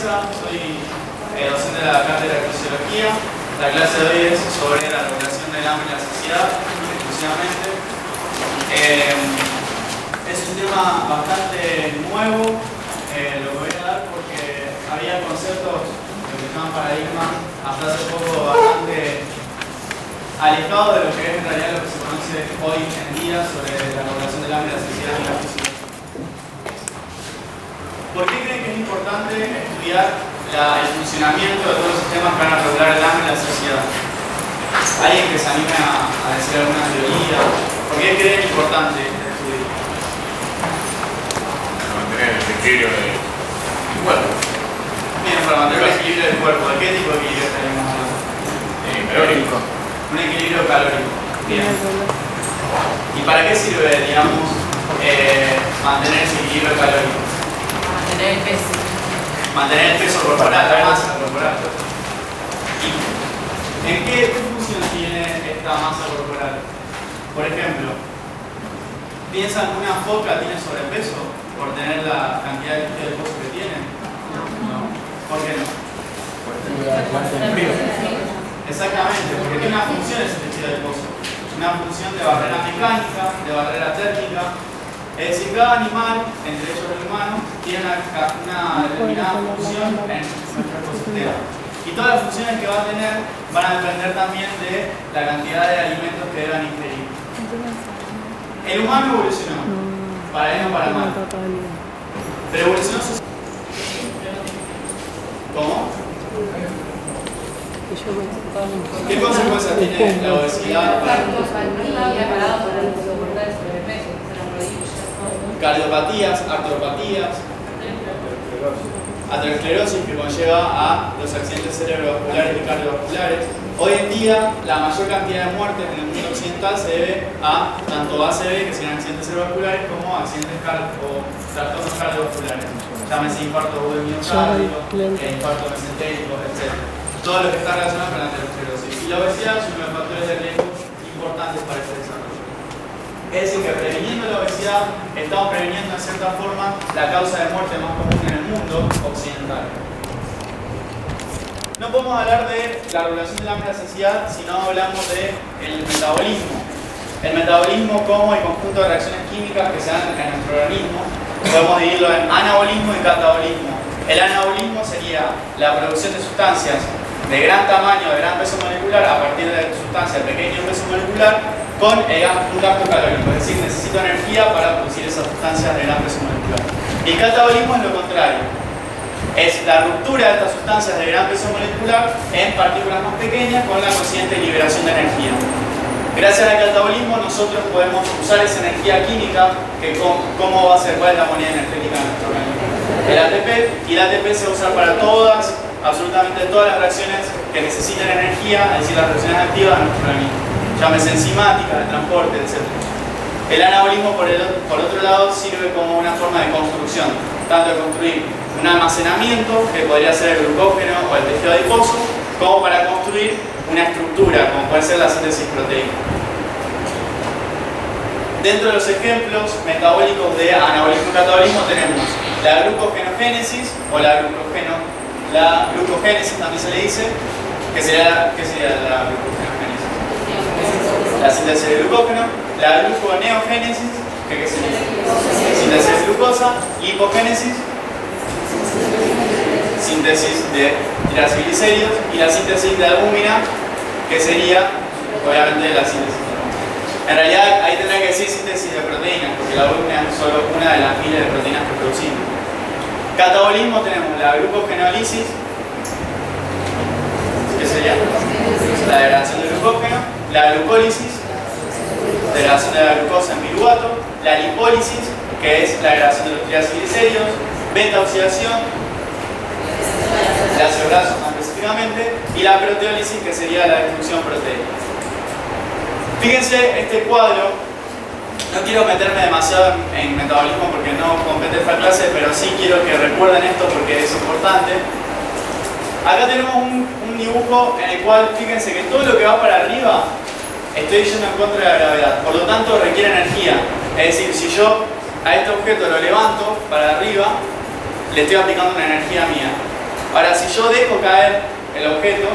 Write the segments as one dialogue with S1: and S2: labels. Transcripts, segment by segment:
S1: Mesa, soy docente de la cátedra de Fisiología. La clase de hoy es sobre la regulación del hambre y la saciedad, exclusivamente. Es un tema bastante nuevo, lo voy a dar porque había conceptos que se llaman paradigmas hasta hace poco bastante alejados de lo que es en realidad lo que se conoce hoy en día sobre la regulación del hambre y la saciedad en la fisiología. ¿Por qué creen que es importante estudiar el funcionamiento de todos los sistemas para regular el hambre y la saciedad? ¿Alguien que se anime a decir alguna teoría? ¿Por qué creen importante este estudio?
S2: Para mantener el equilibrio del cuerpo.
S1: Bien, para mantener el equilibrio del cuerpo. ¿De qué tipo de equilibrio estaríamos hablando?
S2: Calórico.
S1: Un equilibrio calórico. Bien. ¿Y para qué sirve, digamos, mantener ese equilibrio calórico?
S3: Mantener el peso.
S1: Mantener el peso corporal, la masa corporal. ¿Y en qué función tiene esta masa corporal? Por ejemplo, ¿piensan que una foca tiene sobrepeso por tener la cantidad de peso que tiene? No. ¿Por qué no? Exactamente, porque tiene una función ese tejido adiposo. Una función de barrera mecánica, de barrera térmica. Es decir, cada animal, entre ellos el humano, tiene una determinada función en nuestro ecosistema. Y todas las funciones que va a tener van a depender también de la cantidad de alimentos que deban ingerir. El humano evolucionó, para bien o para mal. Pero evolucionó ¿cómo? ¿Qué consecuencias tiene la obesidad para cardiopatías, artropatías, aterosclerosis que conlleva a los accidentes cerebrovasculares y cardiovasculares? Hoy en día la mayor cantidad de muertes en el mundo occidental se debe a tanto ACV, que serían accidentes cerebrovasculares, como accidentes o trastornos cardiovasculares. Llámese infarto agudo de miocardio, infarto mesentérico, etc. Todo lo que está relacionado con la aterosclerosis. Y la obesidad es uno de los factores de riesgo importantes para este desarrollo. Es decir, que previniendo la obesidad, estamos previniendo en cierta forma la causa de muerte más común en el mundo occidental. No podemos hablar de la regulación del hambre y la saciedad si no hablamos del metabolismo. El metabolismo como el conjunto de reacciones químicas que se dan en nuestro organismo. Podemos dividirlo en anabolismo y catabolismo. El anabolismo sería la producción de sustancias de gran tamaño, de gran peso molecular, a partir de sustancias de pequeño peso molecular, con un gasto calórico, es decir, necesito energía para producir esas sustancias de gran peso molecular. Y el catabolismo es lo contrario, es la ruptura de estas sustancias de gran peso molecular en partículas más pequeñas con la consiguiente liberación de energía. Gracias al catabolismo nosotros podemos usar esa energía química, que ¿cómo va a ser? ¿Cuál es la moneda energética de nuestro organismo? El ATP, y el ATP se usa para absolutamente todas las reacciones que necesitan energía, es decir, las reacciones activas de nuestro organismo. Llámese enzimática, de transporte, etc. El anabolismo, por otro lado, sirve como una forma de construcción, tanto de construir un almacenamiento, que podría ser el glucógeno o el tejido adiposo, como para construir una estructura, como puede ser la síntesis proteica. Dentro de los ejemplos metabólicos de anabolismo y catabolismo tenemos la glucogenogénesis o la glucogénesis también se le dice. ¿Qué sería la glucogenogénesis? La síntesis de glucógeno. La gluconeogénesis, ¿qué sería? Síntesis de glucosa. Hipogénesis, síntesis de triglicéridos. Y la síntesis de albúmina, que sería obviamente la síntesis de albúmina. En realidad ahí tendrá que decir síntesis de proteínas, porque la albúmina es solo una de las miles de proteínas que producimos. Catabolismo tenemos la glucogenólisis, que sería la degradación del glucógeno, la glucólisis, degradación de la glucosa en piruvato, la lipólisis, que es la degradación de los triglicéridos, beta oxidación, el ácido graso más específicamente, y la proteólisis, que sería la destrucción proteica. Fíjense este cuadro. No quiero meterme demasiado en metabolismo porque no compete esta clase, pero sí quiero que recuerden esto porque es importante. Acá tenemos un dibujo en el cual, fíjense que todo lo que va para arriba, estoy yendo en contra de la gravedad, por lo tanto requiere energía. Es decir, si yo a este objeto lo levanto para arriba, le estoy aplicando una energía mía. Ahora, si yo dejo caer el objeto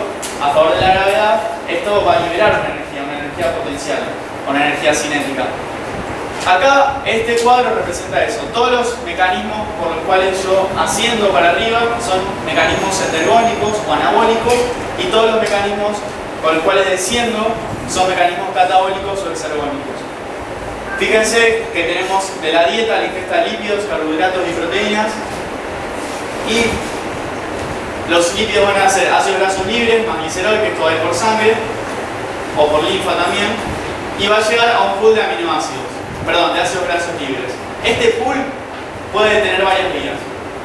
S1: a favor de la gravedad, esto va a liberar una energía potencial, una energía cinética. Acá este cuadro representa eso. Todos los mecanismos por los cuales yo asciendo para arriba son mecanismos endergónicos o anabólicos, y todos los mecanismos con los cuales desciendo son mecanismos catabólicos o exergónicos. Fíjense que tenemos de la dieta la ingesta de lípidos, carbohidratos y proteínas, y los lípidos van a ser ácidos grasos libres más glicerol, que esto va a ir por sangre o por linfa también, y va a llegar a un pool de aminoácidos, perdón, de ácidos grasos libres. Este pool puede tener varias vías.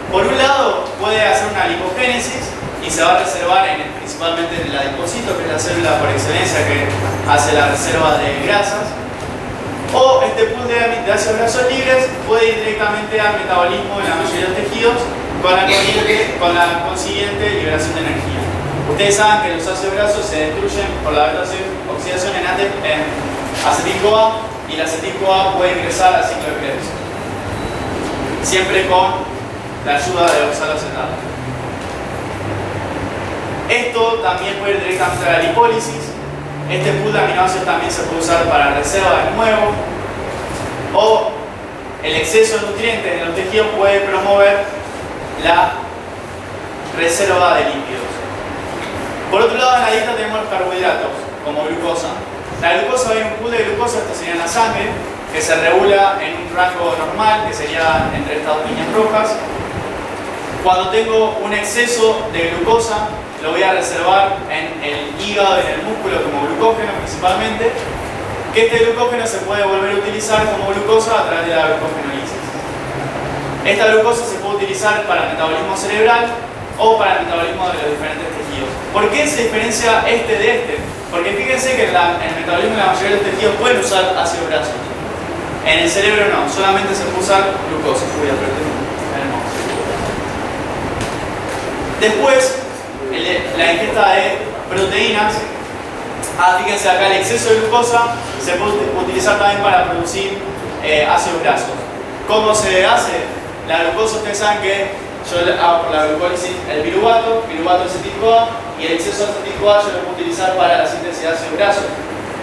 S1: Por un lado, puede hacer una lipogénesis y se va a reservar principalmente en el adipocito, que es la célula por excelencia que hace la reserva de grasas. O este pool de ácidos grasos libres puede ir directamente al metabolismo en la mayoría de los tejidos con la consiguiente liberación de energía. Ustedes saben que los ácidos grasos se destruyen por la oxidación en acetil-CoA, y la acetil-CoA puede ingresar al ciclo de Krebs, siempre con la ayuda de oxaloacetato. Esto también puede ir directamente a la lipólisis. Este pool de aminoácidos también se puede usar para reserva de nuevo, o el exceso de nutrientes en los tejidos puede promover la reserva de lípidos. Por otro lado, en la dieta tenemos los carbohidratos, como glucosa. La glucosa, hay un pool de glucosa, esto sería en la sangre, que se regula en un rango normal, que sería entre estas dos líneas rojas. Cuando tengo un exceso de glucosa, lo voy a reservar en el hígado y en el músculo como glucógeno principalmente, que este glucógeno se puede volver a utilizar como glucosa a través de la glucogenólisis. Esta glucosa se puede utilizar para el metabolismo cerebral o para el metabolismo de los diferentes tejidos. ¿Por qué se diferencia este de este? Porque fíjense que en el metabolismo de la mayoría de los tejidos pueden usar ácidos grasos. En el cerebro no, solamente se puede usar glucosa. Después, la ingesta de proteínas. Fíjense acá, el exceso de glucosa se puede utilizar también para producir ácidos grasos. ¿Cómo se hace? La glucosa, ustedes saben que yo hago por la glucólisis el piruvato es acetil-CoA, y el exceso de acetil-CoA yo lo puedo utilizar para la síntesis de ácidos grasos.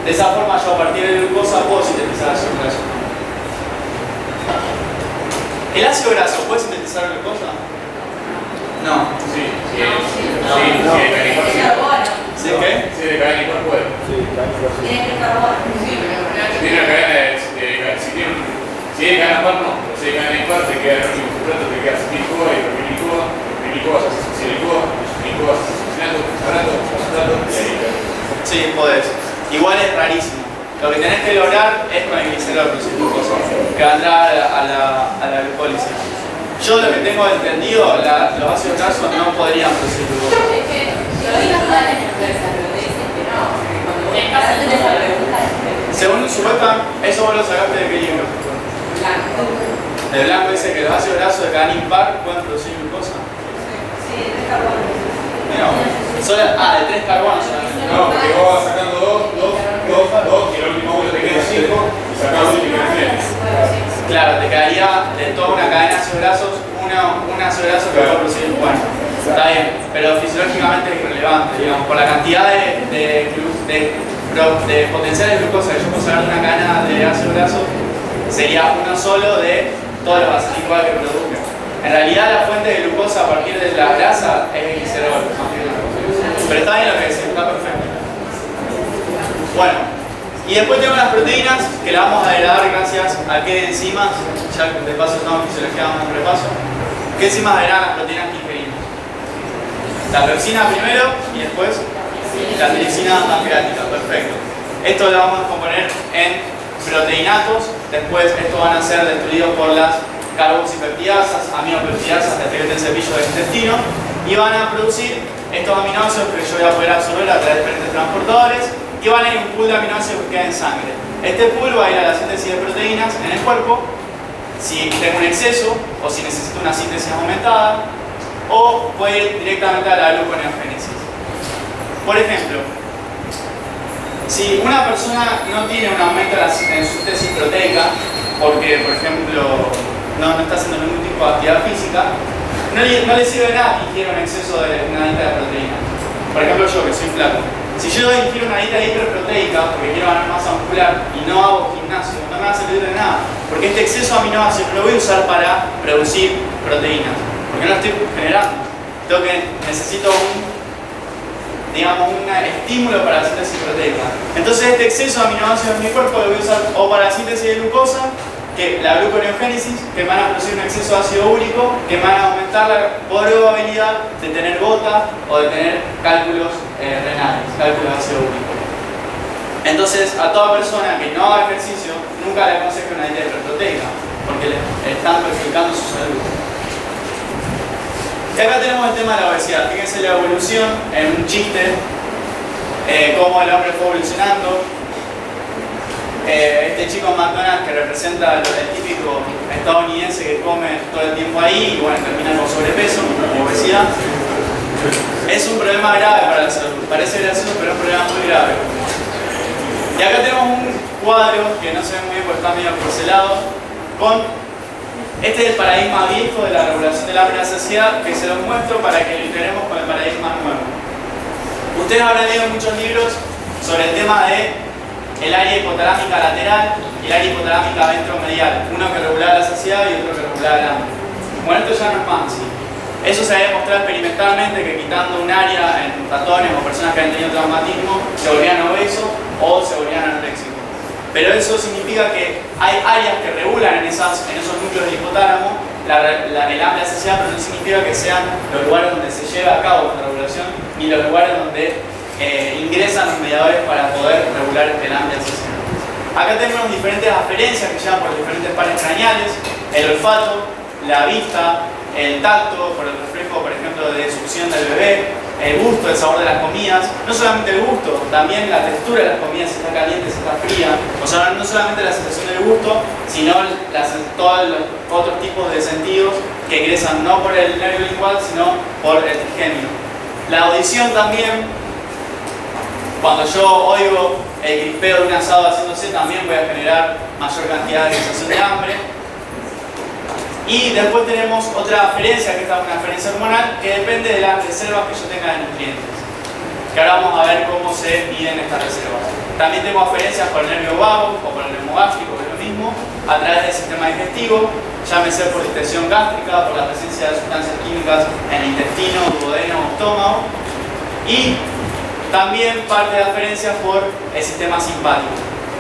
S1: De esa forma yo a partir de glucosa puedo sintetizar ácidos grasos. ¿El ácido graso puede sintetizar glucosa? No.
S2: Sí, ¿Sí qué? Sí, de cadena igual puede. Si tiene cadena par no, pero si hay cadena par te queda el último sustrato, te queda acetil-CoA y propil-CoA se hace acetil-CoA, acetil-Coa se hace sustrato y ahí queda.
S1: Sí, podés. Igual es rarísimo. Lo que tenés que lograr es con el glicerol, producir glucosa, que va a entrar a la glucólisis. Yo lo que tengo entendido, los ácidos grasos no podrían producir glucosa. Según supuesta, eso vos lo sacaste de qué libro. De Blanco dice que los ácidos grasos de cadena impar pueden producir glucosa.
S4: Sí, de 3 carbonos.
S1: De 3 carbonos solamente.
S2: No, porque vos vas sacando 2, y el último uno te queda 5, y sacás 2 y te quedan 3.
S1: Claro, te quedaría de toda una cadena de ácidos grasos, un ácido graso que va a producir un bueno. Está bien, pero fisiológicamente es irrelevante, digamos, por la cantidad de potencial de glucosa que yo puedo sacar de una cadena de ácido graso, sería uno solo de todos los acetil-CoA que produzca. En realidad la fuente de glucosa a partir de la grasa es el glicerol. Pero está bien lo que decís, está perfecto. Bueno, y después tenemos las proteínas que las vamos a degradar gracias a qué enzimas, ya de paso estamos en fisiología, damos un repaso. ¿Qué enzimas degradan las proteínas que ingerimos? La pepsina primero y después la tripsina pancreática, perfecto. Esto lo vamos a componer en proteinatos, después estos van a ser destruidos por las carboxipeptidasas, aminopeptidasas, que el cepillo del intestino, y van a producir estos aminoácidos que yo voy a poder absorber a través de diferentes transportadores, y van a ir a un pool de aminoácidos que queda en sangre. Este pool va a ir a la síntesis de proteínas en el cuerpo, si tengo un exceso o si necesito una síntesis aumentada, o puede ir directamente a la gluconeogénesis. Por ejemplo, si una persona no tiene un aumento en su síntesis proteica, porque por ejemplo no está haciendo ningún tipo de actividad física, no le sirve de nada que ingiera un exceso de una dieta de proteína. Por ejemplo, yo que soy flaco. Si yo ingiero una dieta hiperproteica porque quiero ganar masa muscular y no hago gimnasio, no me va a servir de nada. Porque este exceso de aminoácidos lo voy a usar para producir proteínas. Porque no lo estoy generando. Necesito un estímulo para la síntesis proteica. Entonces este exceso de aminoácidos en mi cuerpo lo voy a usar o para la síntesis de glucosa, que la gluconeogénesis, que van a producir un exceso de ácido úrico, que van a aumentar la probabilidad de tener gota o de tener cálculos renales, cálculos de ácido úrico. Entonces a toda persona que no haga ejercicio, nunca le aconsejo una dieta hiperproteica, porque le están perjudicando su salud. Y acá tenemos el tema de la obesidad. Fíjense la evolución en un chiste, cómo el hombre fue evolucionando. Este chico McDonald's que representa el típico estadounidense que come todo el tiempo ahí y bueno, termina con sobrepeso, obesidad. Es un problema grave para la salud. Parece gracioso, pero es un problema muy grave. Y acá tenemos un cuadro que no se ve muy bien porque está medio porcelado, con este es el paradigma viejo de la regulación del hambre y la saciedad, que se los muestro para que lo integremos con el paradigma nuevo. Ustedes habrán leído muchos libros sobre el tema de el área hipotalámica lateral y el área hipotalámica ventromedial, uno que regulaba la saciedad y otro que regulaba el hambre. Bueno, esto ya no es más así. Eso se había demostrado experimentalmente que quitando un área en ratones o personas que habían tenido traumatismo se volvían obesos o se volvían anoréxicos. Pero eso significa que hay áreas que regulan en esos núcleos del hipotálamo el hambre y la saciedad, pero no significa que sean los lugares donde se lleva a cabo esta regulación ni los lugares donde ingresan los mediadores para poder regular el hambre y la saciedad. Acá tenemos diferentes aferencias que llevan por diferentes pares craneales: el olfato, la vista, el tacto, por el reflejo, por ejemplo, de succión del bebé, el gusto, el sabor de las comidas. No solamente el gusto, también la textura de las comidas, si está caliente, si está fría. O sea, no solamente la sensación del gusto, sino todos los otros tipos de sentidos que ingresan no por el nervio lingual, sino por el trigemio. La audición también. Cuando yo oigo el crispeo de un asado haciéndose, también voy a generar mayor cantidad de sensación de hambre. Y después tenemos otra aferencia, que es una aferencia hormonal, que depende de las reservas que yo tenga de nutrientes. Que ahora vamos a ver cómo se miden estas reservas. También tengo aferencias por el nervio vago o por el nervio gástrico, que es lo mismo, a través del sistema digestivo, llámese por distensión gástrica, por la presencia de sustancias químicas en el intestino, duodeno o estómago. Y también parte de aferencias por el sistema simpático,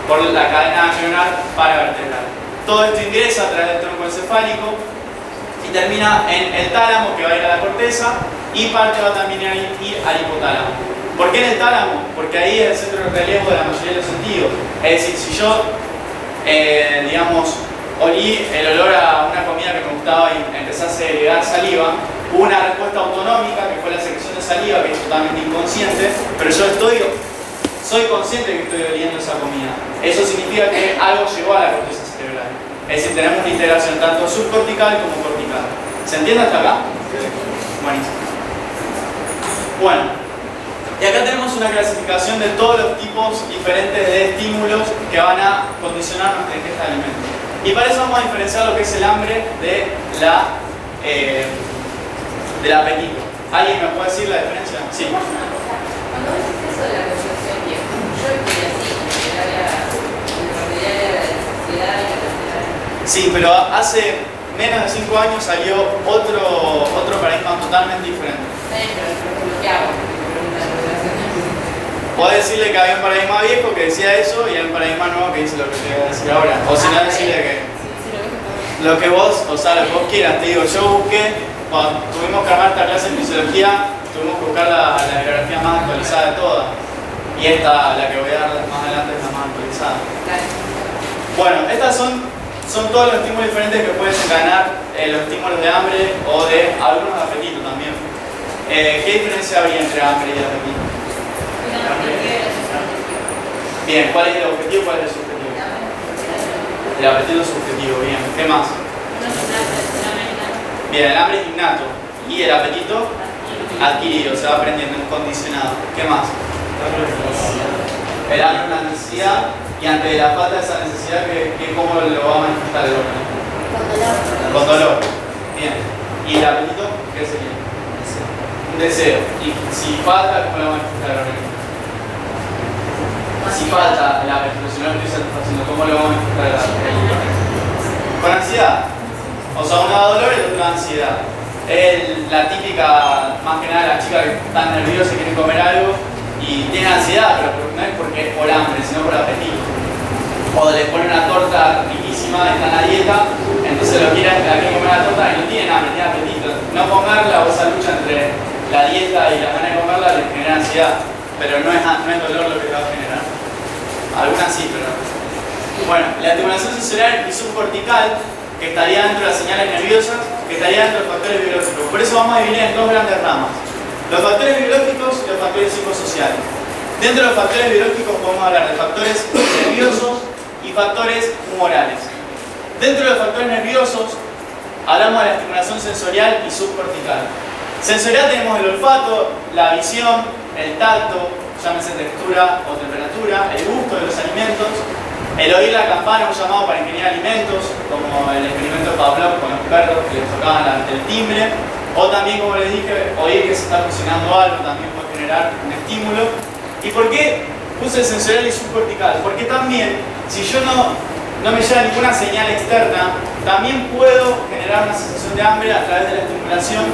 S1: por la cadena neuronal paravertebral. Todo esto ingresa a través del tronco encefálico y termina en el tálamo, que va a ir a la corteza, y parte va también a ir al hipotálamo. ¿Por qué en el tálamo? Porque ahí es el centro de relevo de la mayoría de los sentidos. Es decir, si yo, olí el olor a una comida que me gustaba y empecé a segregar saliva, hubo una respuesta autonómica que fue la secreción de saliva, que es totalmente inconsciente, pero yo soy consciente de que estoy oliendo esa comida. Eso significa que algo llegó a la corteza cerebral. Es decir, tenemos una integración tanto subcortical como cortical. ¿Se entiende hasta acá? Buenísimo. Bueno, y acá tenemos una clasificación de todos los tipos diferentes de estímulos que van a condicionar nuestra ingesta de alimentos. Y para eso vamos a diferenciar lo que es el hambre del apetito. ¿Alguien me puede decir la diferencia? Sí.
S3: Cuando vos dices eso de la concepción vieja, yo estoy así, en el área de la sociedad y la sociedad.
S1: Sí, pero hace menos de 5 años salió otro paradigma totalmente diferente.
S3: Pero ¿qué hago?
S1: Podés decirle que había un paradigma viejo que decía eso y hay un paradigma nuevo que dice lo que te voy a decir ahora. O si no, decirle que lo que vos, o sea, lo que vos quieras. Te digo, yo busqué, cuando tuvimos que armar esta clase en fisiología, tuvimos que buscar la bibliografía más actualizada de todas. Y esta, la que voy a dar más adelante, es la más actualizada. Bueno, estas son todos los estímulos diferentes que pueden desencadenar los estímulos de hambre o de algunos de apetito también. ¿Qué diferencia habría entre hambre y apetito? Bien, ¿cuál es el objetivo y cuál es el subjetivo? El apetito es subjetivo, bien. ¿Qué más? Bien, el hambre es innato y el apetito adquirido, se va aprendiendo, es condicionado. ¿Qué más? El hambre es una necesidad y ante la falta de esa necesidad, ¿cómo lo va a manifestar el órgano? Con dolor. Bien. ¿Y el apetito? ¿qué sería? Un deseo. Y si falta, ¿cómo lo vamos a explicar ahora? Si falta la explosión que está haciendo, ¿cómo lo vamos a explicar ahora? Con ansiedad. O sea, uno da dolor y el otro da ansiedad. Es la típica, más que nada, la chica que está nerviosa y quiere comer algo y tiene ansiedad, pero no es porque es por hambre, sino por apetito. O le pone una torta riquísima, está en la dieta, entonces la quiere comer la torta y no tiene hambre, tiene apetito. No comerla o esa lucha entre la dieta y la manera de comerla le genera ansiedad, pero no es dolor lo que va a generar. Algunas sí, pero no. Bueno, la estimulación sensorial y subcortical, que estaría dentro de las señales nerviosas, que estaría dentro de los factores biológicos. Por eso vamos a dividir en dos grandes ramas: los factores biológicos y los factores psicosociales. Dentro de los factores biológicos podemos hablar de factores nerviosos y factores humorales. Dentro de los factores nerviosos hablamos de la estimulación sensorial y subcortical. Sensorial tenemos el olfato, la visión, el tacto, llámese textura o temperatura, el gusto de los alimentos, el oír la campana, un llamado para ingerir alimentos, como el experimento de Pavlov con los perros que les tocaban el timbre, o también, como les dije, oír que se está cocinando algo también puede generar un estímulo. ¿Y por qué puse sensorial y subcortical? Porque también, si yo no me llega ninguna señal externa, también puedo generar una sensación de hambre a través de la estimulación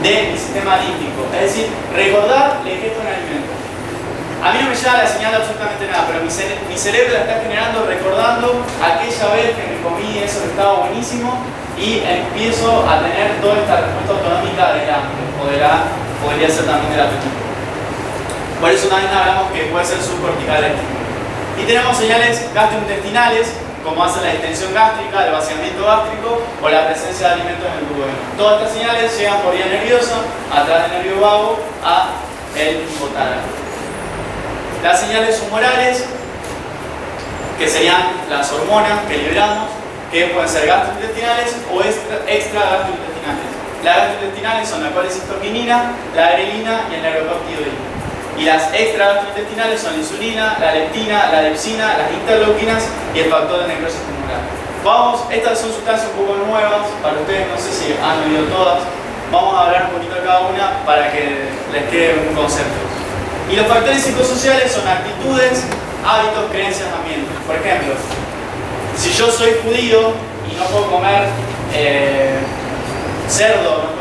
S1: de mi sistema límbico. Es decir, recordar la ingesta de un alimento. A mí no me llega la señal de absolutamente nada, pero mi cerebro la está generando recordando aquella vez que me comí eso que estaba buenísimo y empiezo a tener toda esta respuesta autonómica del hambre, podría ser también del apetito. Por eso también hablamos que puede ser subcortical el estímulo. Y tenemos señales gastrointestinales, como hace la distensión gástrica, el vaciamiento gástrico o la presencia de alimentos en el duodeno. Todas estas señales llegan por vía nerviosa, a través del nervio vago, a el hipotálamo. Las señales humorales, que serían las hormonas que liberamos, que pueden ser gastrointestinales o extra gastrointestinales. Las gastrointestinales son la colecistoquinina, la grelina y el neuropeptidoide. Y las extra gastrointestinales son la insulina, la leptina, la lepsina, las interleuquinas y el factor de necrosis tumoral. Estas son sustancias un poco nuevas para ustedes, no sé si han oído todas. Vamos a hablar un poquito de cada una para que les quede un concepto. Y los factores psicosociales son actitudes, hábitos, creencias, ambientes. Por ejemplo, si yo soy judío y no puedo comer cerdo,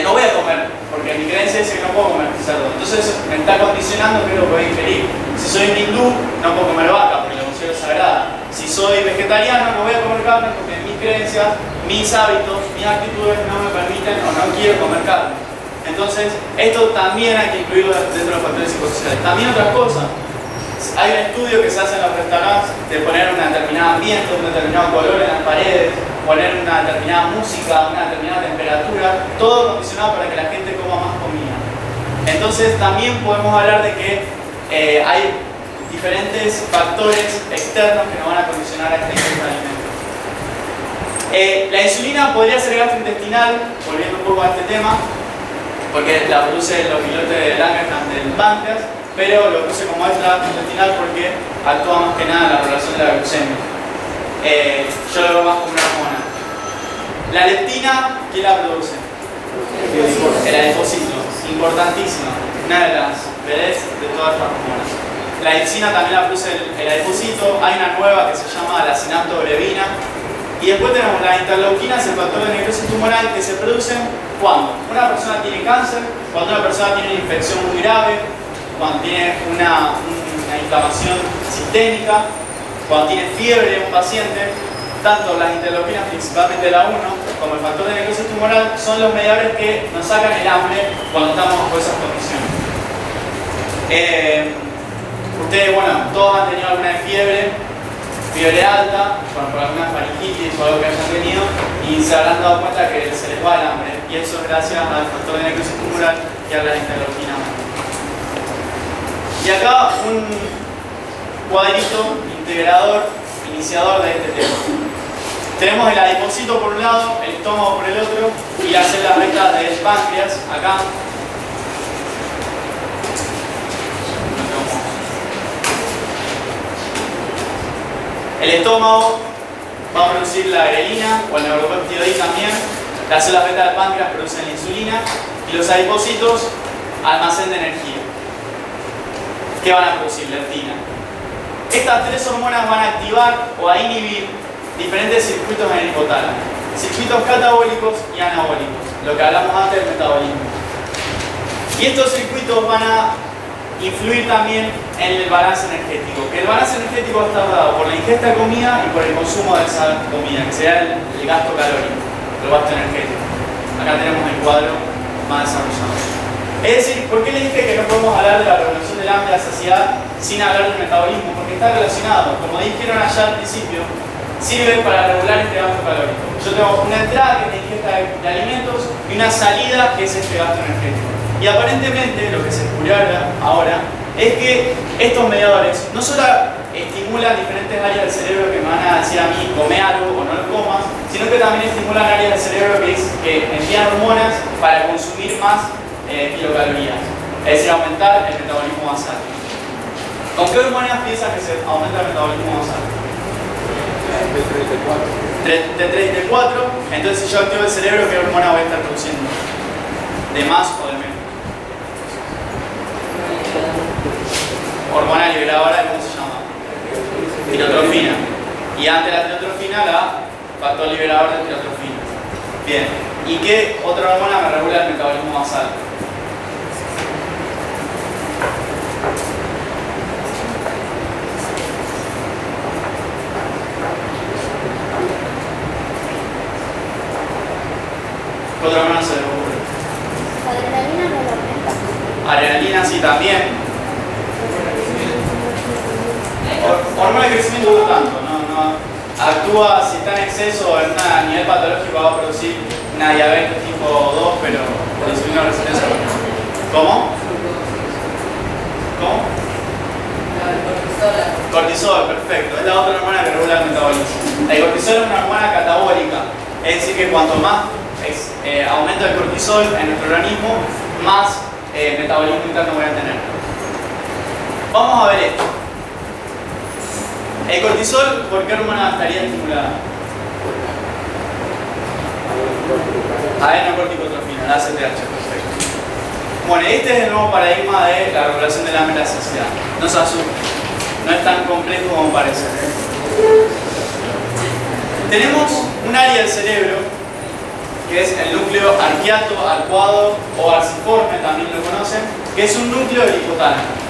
S1: no voy a comer, porque mi creencia es que no puedo comer cerdo. Entonces me está condicionando qué es lo que voy a ingerir. Si soy hindú, no puedo comer vaca, porque la considero sagrada. Si soy vegetariano, no voy a comer carne, porque mis creencias, mis hábitos, mis actitudes no me permiten o no quiero comer carne. Entonces, esto también hay que incluirlo dentro de los factores psicosociales. También otras cosas. Hay un estudio que se hace en los restaurantes de poner un determinado ambiente, un determinado color en las paredes, poner una determinada música, una determinada temperatura, todo condicionado para que la gente coma más comida. Entonces, también podemos hablar de que hay diferentes factores externos que nos van a condicionar a esta ingesta de alimentos. La insulina podría ser gastrointestinal, volviendo un poco a este tema, porque la produce los pilotes de Langerhans del páncreas, pero lo puse como extra gastrointestinal porque actúa más que nada en la relación de la glucemia. Yo lo veo más como una hormona. La leptina, ¿quién la produce? El adipocito, importantísima, una de las bebés de todas las hormonas. La leptina también la produce el adipocito. Hay una nueva que se llama la sinaptobrevina. Y después tenemos las interleuquinas, el factor de necrosis tumoral, que se producen cuando una persona tiene cáncer, cuando una persona tiene una infección muy grave, cuando tiene una inflamación sistémica, cuando tiene fiebre un paciente. Tanto las interleuquinas, principalmente la 1, como el factor de necrosis tumoral, son los mediadores que nos sacan el hambre cuando estamos bajo esas condiciones. Ustedes, bueno, todos han tenido alguna fiebre alta, por alguna faringitis o algo que hayan tenido, y se habrán dado cuenta que se les va el hambre, y eso es gracias al factor de necrosis tumoral y a la interleuquina. Y acá un cuadrito integrador, iniciador de este tema. Tenemos el adipocito por un lado, el estómago por el otro, y las células rectas del páncreas acá. El estómago va a producir la grelina o el neuropéptido D también. Las células beta del páncreas producen la insulina y los adipocitos almacén de energía. ¿Qué van a producir? Leptina. Estas tres hormonas van a activar o a inhibir diferentes circuitos en el hipotálamo. Circuitos catabólicos y anabólicos, lo que hablamos antes del metabolismo. Y estos circuitos van a influir también en el balance energético, que el balance energético va a estar dado por la ingesta de comida y por el consumo de esa comida, que sería el gasto calórico, el gasto energético. Acá tenemos el cuadro más desarrollado. Es decir, ¿por qué les dije que no podemos hablar de la regulación del hambre y la saciedad sin hablar del metabolismo? Porque está relacionado, como dijeron allá al principio, sirve para regular este gasto calórico. Yo tengo una entrada que es la ingesta de alimentos y una salida que es este gasto energético. Y aparentemente lo que se descubrió ahora es que estos mediadores no solo estimulan diferentes áreas del cerebro que me van a decir a mí come algo o no lo comas, sino que también estimulan áreas del cerebro que envían hormonas para consumir más kilocalorías, es decir, aumentar el metabolismo basal. ¿Con qué hormonas piensas que se aumenta el metabolismo basal? T3 y T4. Entonces, si yo activo el cerebro, ¿qué hormona voy a estar produciendo? ¿De más o de menos? Hormona liberadora, ¿cómo se llama? Tirotrofina. Y antes de la tirotrofina, la factor liberador de tirotrofina. Bien. ¿Y qué otra hormona me regula el metabolismo basal? ¿Qué otra hormona se le ocurre?
S5: Adrenalina no lo aumenta.
S1: Adrenalina sí también. Hormona de crecimiento no tanto, no actúa si está en exceso o en un nivel patológico va a producir una diabetes tipo 2, pero por insulina resistencia. ¿Cómo? ¿Cómo? Cortisol, perfecto. Es la otra hormona que regula el metabolismo. El cortisol es una hormona catabólica, es decir que cuanto más aumenta el cortisol en nuestro organismo, más metabolismo interno voy a tener. Vamos a ver esto. El cortisol, ¿por qué hormona estaría estimulada? Adenocorticotrofina, la ACTH, perfecto. Bueno, este es el nuevo paradigma de la regulación del hambre y la saciedad. No se asusten, no es tan complejo como parece. Tenemos un área del cerebro que es el núcleo arqueato, arcuado o arciforme, también lo conocen, que es un núcleo del hipotálamo.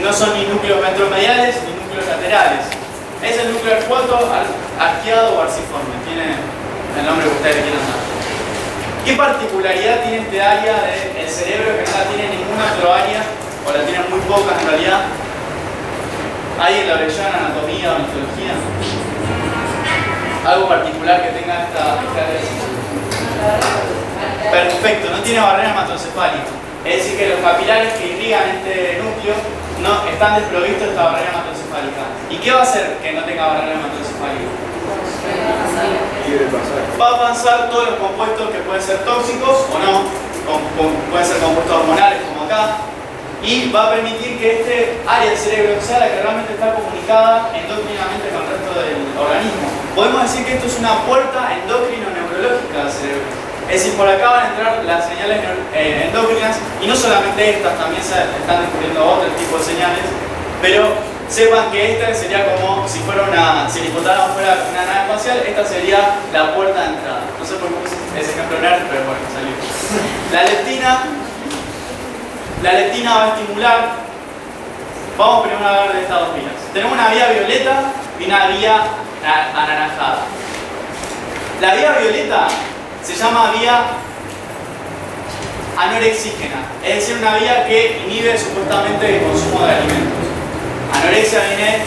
S1: No son ni núcleos ventromediales ni núcleos laterales. Es el núcleo arcuato, arqueado o arciforme. Tiene el nombre que ustedes quieran dar. ¿Qué particularidad tiene este área del cerebro que no la tiene ninguna otra área? O la tiene muy pocas en realidad. ¿Alguien la leyó en anatomía o en histología? ¿Algo particular que tenga esta área? Perfecto, no tiene barrera hematocefálica. Es decir, que los capilares que irrigan este núcleo no están desprovistos de esta barrera hematocefálica. ¿Y qué va a hacer que no tenga barrera hematocefálica? Va a pasar todos los compuestos que pueden ser tóxicos o no, pueden ser compuestos hormonales como acá, y va a permitir que este área del cerebro sea la que realmente está comunicada endocrinamente con el resto del organismo. Podemos decir que esto es una puerta endocrino-neurológica del cerebro. Es decir, por acá van a entrar las señales endócrinas, y no solamente estas, también se están descubriendo otros tipos de señales, pero sepan que esta sería como si el hipotálamo fuera una nave espacial, esta sería la puerta de entrada. No sé por qué puse ese ejemplo nerd, pero bueno, salió. La leptina va a estimular. Vamos primero a hablar de estas dos vías. Tenemos una vía violeta y una vía anaranjada. La vía violeta se llama vía anorexígena, es decir, una vía que inhibe supuestamente el consumo de alimentos. Anorexia viene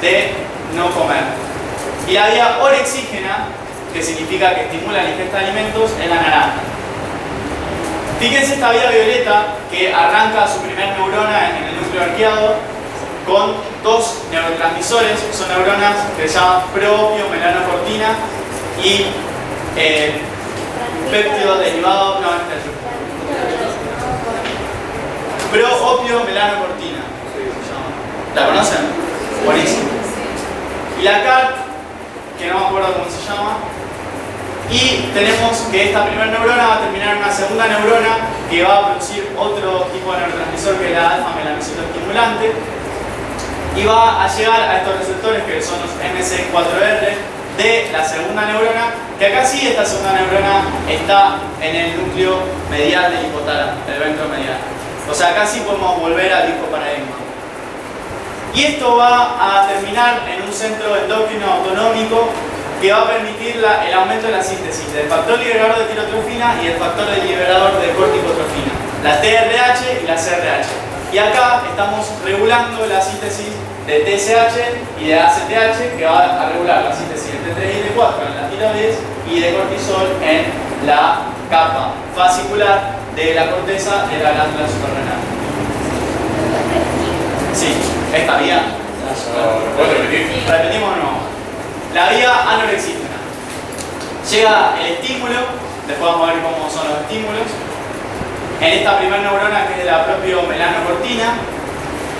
S1: de no comer. Y la vía orexígena, que significa que estimula la ingesta de alimentos, es la naranja. Fíjense esta vía violeta que arranca su primer neurona en el núcleo arqueado con dos neurotransmisores, son neuronas que se llaman proopio, melanocortina y péptido derivado, proopio, melanocortina. ¿La conocen? Buenísimo. Y la CART que no me acuerdo cómo se llama. Y tenemos que esta primera neurona va a terminar en una segunda neurona que va a producir otro tipo de neurotransmisor que es la alfa-melanocitoestimulante y va a llegar a estos receptores que son los MC4R de la segunda neurona, que acá sí esta segunda neurona está en el núcleo medial del hipotálamo, del ventro medial. O sea, acá sí podemos volver al disco paradigma. Y esto va a terminar en un centro endocrino autonómico que va a permitir el aumento de la síntesis del factor liberador de tirotrofina y el factor liberador de corticotrofina, la TRH y la CRH. Y acá estamos regulando la síntesis de TSH y de ACTH, que va a regular la síntesis de T3 y T4 en la tiroides y de cortisol en la capa fascicular de la corteza de la glándula suprarrenal. Sí, esta vía.
S2: ¿Lo puedo repetir?
S1: Repetimos de nuevo. La vía anorexígena. Llega el estímulo, después vamos a ver cómo son los estímulos, en esta primera neurona que es de la propia melanocortina,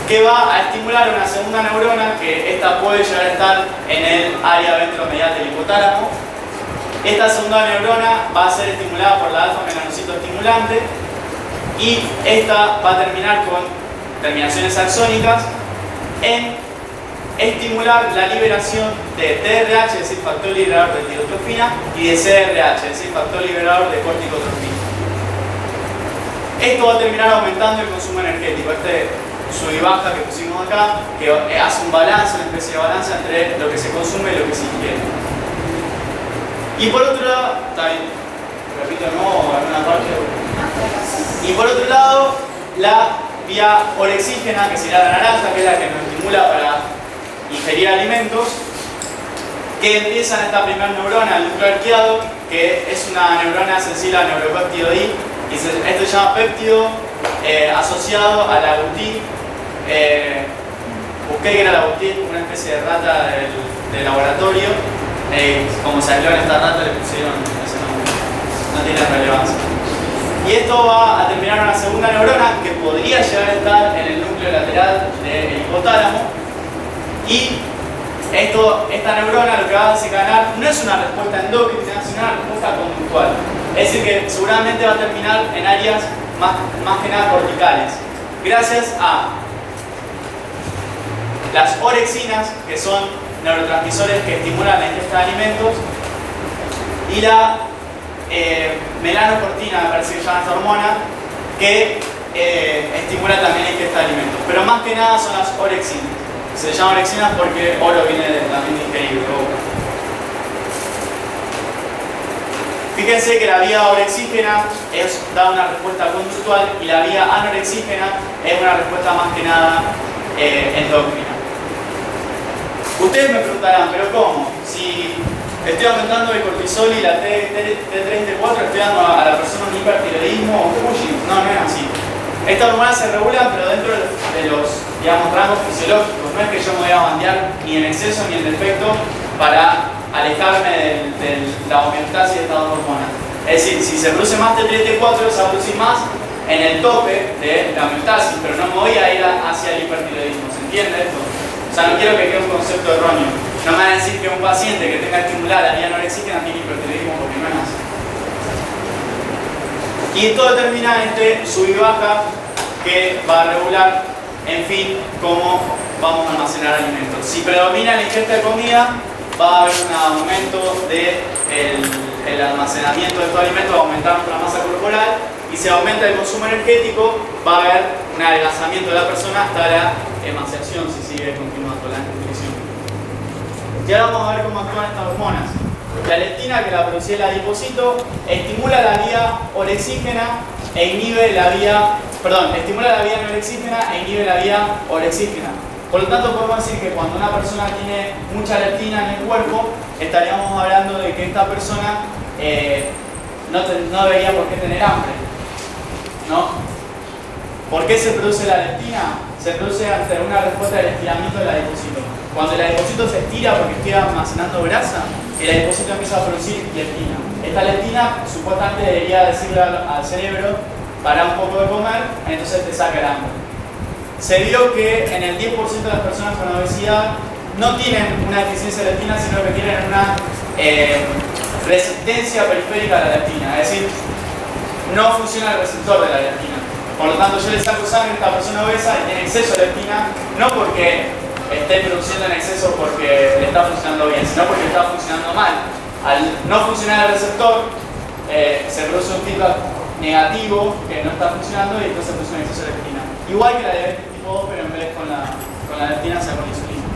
S1: que va a estimular una segunda neurona, que esta puede llegar a estar en el área ventromedial del hipotálamo. Esta segunda neurona va a ser estimulada por la alfa-melanocitoestimulante y esta va a terminar con terminaciones axónicas en estimular la liberación de TRH, es decir, factor liberador de tirotrofina, y de CRH, es decir, factor liberador de corticotrofina. Esto va a terminar aumentando el consumo energético. Este sub y baja que pusimos acá, que hace un balance, una especie de balance entre lo que se consume y lo que se ingiere. Y por otro lado, está bien, repito de nuevo, alguna parte. Y por otro lado, la vía orexígena, que sería la naranja, que es la que nos estimula para ingerir alimentos, que empieza en esta primera neurona, el núcleo arqueado, que es una neurona sensible al neuropéptido I, y esto se llama péptido asociado a la agouti. Busqué que era la agouti, una especie de rata del laboratorio. Como se aisló en esta rata, le pusieron ese nombre. No tiene relevancia. Y esto va a terminar en una segunda neurona que podría llegar a estar en el núcleo lateral del hipotálamo. Y esta neurona lo que va a desencadenar no es una respuesta endocrina, sino una respuesta conductual. Es decir, que seguramente va a terminar en áreas más que nada corticales, gracias a las orexinas, que son neurotransmisores que estimulan la ingesta de alimentos, y la melanocortina, me parece que se llama esta hormona, que estimula también la ingesta de alimentos. Pero más que nada son las orexinas. Se llaman orexinas porque oro viene también de ingerir. Fíjense que la vía orexígena da una respuesta conductual y la vía anorexígena es una respuesta más que nada endocrina. Ustedes me preguntarán, ¿pero cómo? Si estoy aumentando el cortisol y la T3 y T4, estoy dando a la persona un hipertiroidismo o Cushing. No, no es así. Estas hormonas se regulan, pero dentro de los, digamos, rangos fisiológicos. No es que yo me voy a bandear ni en exceso ni en defecto para alejarme de la homeostasis de estas dos hormonas. Es decir, si se produce más T3 y T4, se va a producir más en el tope de la homeostasis, pero no me voy a ir hacia el hipertiroidismo. ¿Se entiende esto? O sea, no quiero que quede un concepto erróneo. No me van a decir que un paciente que tenga estimulada la vía anorexígena tiene hipertiroidismo, porque no es así. Y todo termina en este sub y baja que va a regular, en fin, cómo vamos a almacenar alimentos. Si predomina la ingesta de comida, va a haber un aumento del almacenamiento de estos alimentos, va a aumentar nuestra masa corporal, y si aumenta el consumo energético, va a haber un adelgazamiento de la persona hasta la emaciación si sigue continuando la nutrición. Y ahora vamos a ver cómo actúan estas hormonas. La leptina, que la producía el adipocito, estimula la vía orexígena e inhibe la vía, estimula la vía anorexígena e inhibe la vía orexígena. Por lo tanto, podemos decir que cuando una persona tiene mucha leptina en el cuerpo, estaríamos hablando de que esta persona no debería por qué tener hambre, ¿no? ¿Por qué se produce la leptina? Se produce ante una respuesta del estiramiento del adipocito. Cuando el adipocito se estira porque queda almacenando grasa, el adipocito empieza a producir leptina. Esta leptina supuestamente debería decirle al cerebro: para un poco de comer, entonces te saca el hambre. Se vio que en el 10% de las personas con obesidad no tienen una deficiencia de leptina, sino que tienen una resistencia periférica a la leptina, es decir, no funciona el receptor de la leptina. Por lo tanto, yo le saco sangre a esta persona obesa y tiene exceso de leptina, no porque esté produciendo en exceso porque le está funcionando bien, sino porque está funcionando mal. Al no funcionar el receptor, se produce un feedback negativo que no está funcionando y entonces produce un exceso de leptina. Igual que la diabetes tipo 2, pero en vez con la leptina, sea con insulina.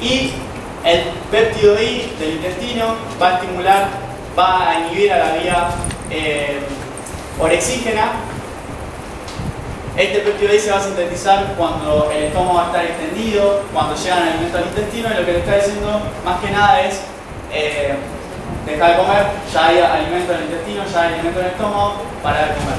S1: Y el péptido I del intestino va a inhibir a la vía orexígena. Este péptido I se va a sintetizar cuando el estómago va a estar extendido, cuando llegan alimentos al intestino, y lo que le está diciendo más que nada es dejar de comer, ya hay alimento en el intestino, ya hay alimento en el estómago, parar de comer.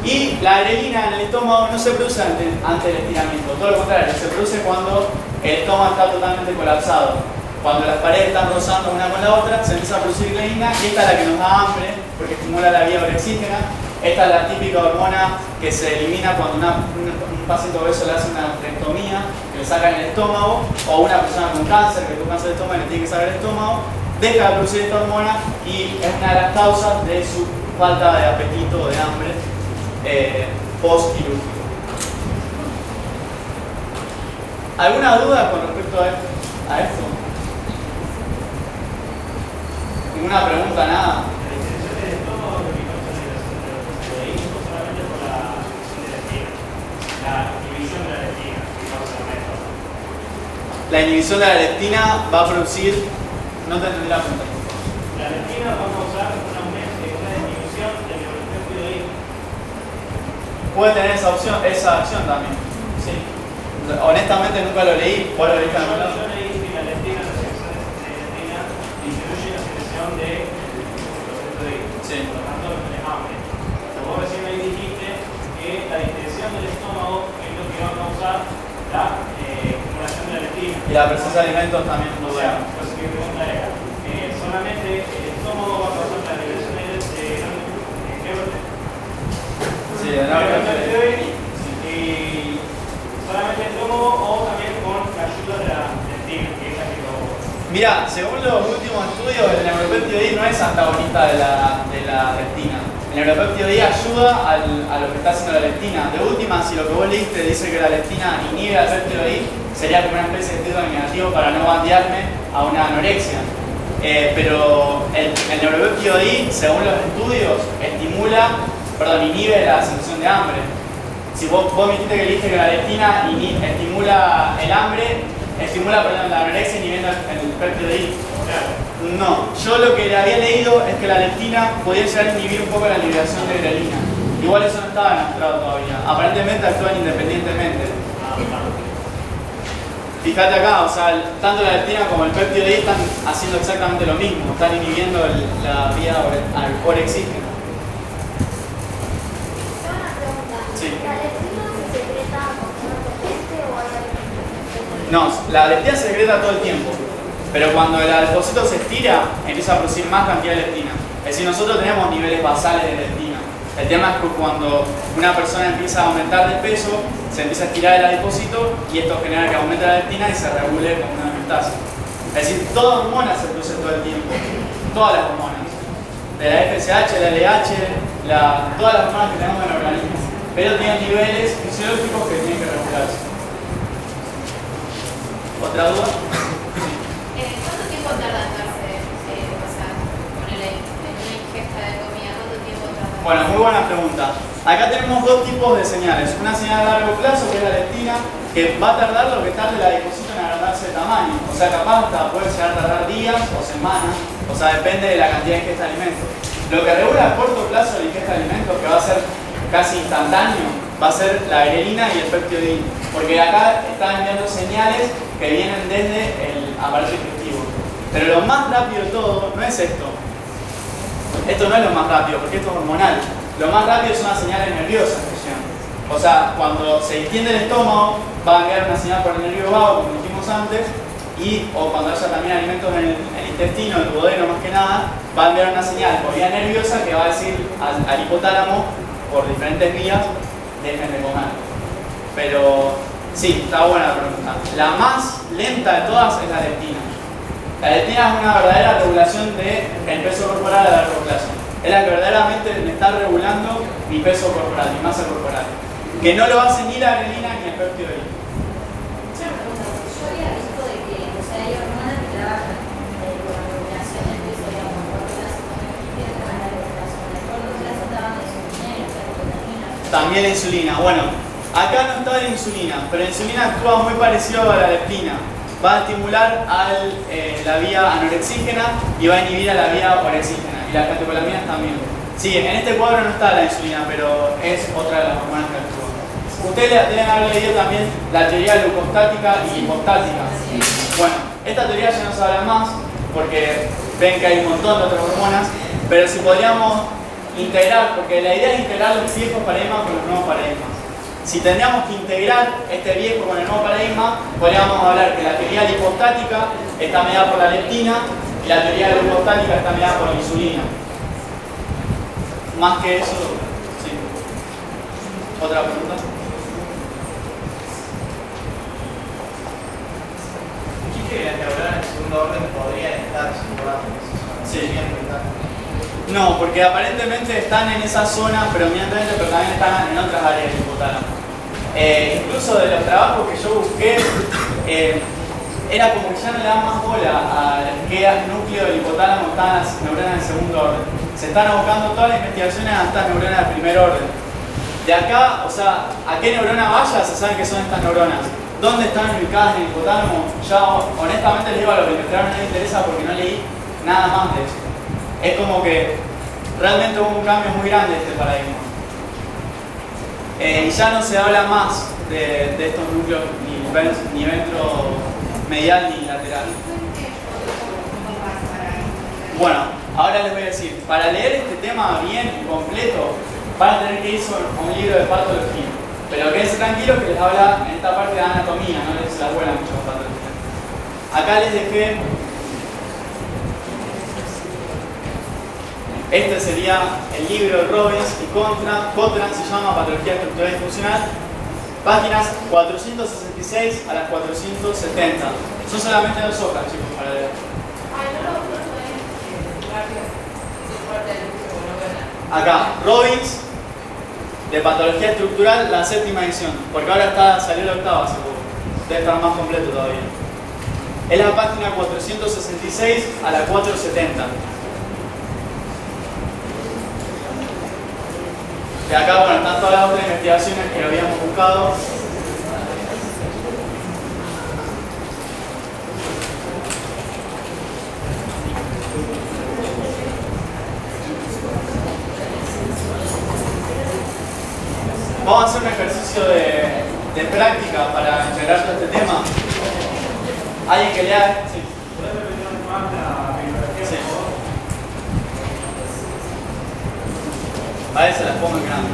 S1: Y la adrenalina en el estómago no se produce ante el estiramiento, todo lo contrario, se produce cuando el estómago está totalmente colapsado. Cuando las paredes están rozando una con la otra, se empieza a producir ghrelina, y esta es la que nos da hambre, porque estimula la vía orexígena. Esta es la típica hormona que se elimina cuando un paciente obeso le hace una trectomía, que le sacan el estómago, o una persona con cáncer, que tuvo cáncer de estómago y le tiene que sacar el estómago, deja de producir esta hormona y es una de las causas de su falta de apetito o de hambre post-quirúrgico. ¿Alguna duda con respecto a esto? ¿Ninguna pregunta, nada? La inhibición de la leptina va a producir... No te entendí la pregunta.
S6: La leptina va a causar una disminución del neuropéptido I.
S1: Puede tener esa acción también. Sí. Honestamente nunca lo leí. ¿Cuál lo leíste en algún lado?
S6: Yo leí que la leptina, las reacciones de leptina disminuye la secreción de neuropéptido I.
S1: Sí.
S6: Por lo tanto, no tenés hambre. Pero vos recién ahí dijiste que la distensión del estómago es lo que va a causar la acumulación de la leptina.
S1: Y la presencia de alimentos también.
S6: O sea, pues mi pregunta era, solamente el estómago va a causar la liberación de
S1: Sí, de neuropéptido I.
S6: Y solamente el estómago o también con la ayuda de la leptina, que es la que lo...
S1: Mira, según los últimos estudios, el neuropéptido I no es antagonista de la leptina. El neuropéptido I ayuda a lo que está haciendo la leptina. De última, si lo que vos leíste dice que la leptina inhibe al péptido I, sería como una especie de feedback negativo para no bandearme a una anorexia. Pero el neuropéptido I, según los estudios, inhibe la sensación de hambre. Si vos me dijiste que leíste que la leptina estimula el hambre, estimula la anorexia inhibiendo el péptido I. No, yo lo que había leído es que la leptina podía llegar a inhibir un poco la liberación de grelina. Igual eso no estaba demostrado todavía. Aparentemente actúan independientemente. Fíjate acá, o sea, tanto la leptina como el péptido I están haciendo exactamente lo mismo. Están inhibiendo la vía orexígena.
S5: Tengo una pregunta.
S1: Sí.
S5: ¿La leptina se secreta constantemente o hay algún...
S1: No, la leptina se secreta todo el tiempo. Pero cuando el adipocito se estira, empieza a producir más cantidad de leptina. Es decir, nosotros tenemos niveles basales de leptina. El tema es que cuando una persona empieza a aumentar de peso, se empieza a estirar el adipocito y esto genera que aumente la leptina y se regule con una homeostasis. Es decir, toda hormona se produce todo el tiempo. Todas las hormonas. De la FSH, la LH, todas las hormonas que tenemos en el organismo. Pero tienen niveles fisiológicos que tienen que regularse. ¿Otra duda?
S3: ¿Cuánto tiempo tarda en darse, o sea, ponerle en una ingesta de comida? ¿Cuánto tiempo tarda?
S1: Bueno, muy buena pregunta. Acá tenemos dos tipos de señales. Una señal a largo plazo, que es la leptina, que va a tardar lo que tarde el adipocito en agrandarse de tamaño. O sea, capaz hasta puede llegar a tardar días o semanas. O sea, depende de la cantidad de ingesta de alimentos. Lo que regula a corto plazo la ingesta de alimentos, que va a ser casi instantáneo, va a ser la grelina y el péptido I. Porque acá están enviando señales que vienen desde el aparato digestivo. Pero lo más rápido de todo no es esto. Esto no es lo más rápido, porque esto es hormonal. Lo más rápido es una señal nerviosa que llegan. O sea, cuando se distiende el estómago, va a enviar una señal por el nervio vago, como dijimos antes, o cuando haya también alimentos en el intestino, el duodeno más que nada, va a enviar una señal por vía nerviosa que va a decir al hipotálamo, por diferentes vías, dejen de comer. Pero Sí, está buena la pregunta. La más lenta de todas es la leptina. La leptina es una verdadera regulación del peso corporal a largo plazo. Es la que verdaderamente me está regulando mi peso corporal, mi masa corporal. Que no lo hace ni la grelina ni el péptido de hilo.
S5: Yo había visto de que, o sea, hay hormonas que trabajan con la regulación del peso, digamos, con la regulación del corto plazo trabajan la insulina y la serotonina.
S1: También la insulina. Bueno, acá no está la insulina, pero la insulina actúa muy parecido a la leptina. Va a estimular la vía anorexígena y va a inhibir a la vía orexígena. Y las catecolaminas también. Sí, en este cuadro no está la insulina, pero es otra de las hormonas que actúan. Ustedes deben haber leído también la teoría glucostática y hipostática. Bueno, esta teoría ya no se habla más porque ven que hay un montón de otras hormonas, pero si podríamos integrar, porque la idea es integrar los viejos paradigmas con los nuevos paradigmas. Si tendríamos que integrar este viejo con el nuevo paradigma, podríamos hablar que la teoría hipostática está mediada por la leptina y la teoría glucostática está mediada por la insulina. Más que eso, sí. ¿Otra pregunta?
S7: ¿Dijiste que las neuronas en segundo orden podrían estar circulando?
S1: Sí. No, porque aparentemente están en esa zona predominantemente, pero también están en otras áreas del hipotálamo. Incluso de los trabajos que yo busqué, era como que ya no le dan más bola a qué núcleo del hipotálamo están las neuronas en segundo orden. Se están abocando todas las investigaciones a estas neuronas de primer orden. De acá, o sea, a qué neurona vaya, se sabe que son estas neuronas. ¿Dónde están ubicadas en el hipotálamo? Ya honestamente les digo, a los que investigaron no les interesa porque no leí nada más de eso. Es como que realmente hubo un cambio muy grande de este paradigma. Y ya no se habla más de estos núcleos ni ventromedial ni lateral. Bueno, ahora les voy a decir, para leer este tema bien y completo, van a tener que ir a un libro de patología. Pero quédense tranquilos que les habla en esta parte de anatomía, no les la vuela mucho con patología. Acá les dejé. Este sería el libro de Robbins y Cotran, se llama Patología Estructural y Funcional. Páginas 466 a las 470. Son solamente 2 hojas, chicos, para leer. Acá, Robbins, de Patología Estructural, la 7ª edición. Porque ahora salió la 8ª, seguro. Debe estar más completo todavía. Es la página 466 a la 470. De acá, bueno, están todas las otras investigaciones que habíamos buscado. Vamos a hacer un ejercicio de práctica para integrar todo este tema. ¿Alguien que lea? Sí.
S6: ¿Puedes repetir más la bibliografía?
S1: Sí. A veces las pongo en grande.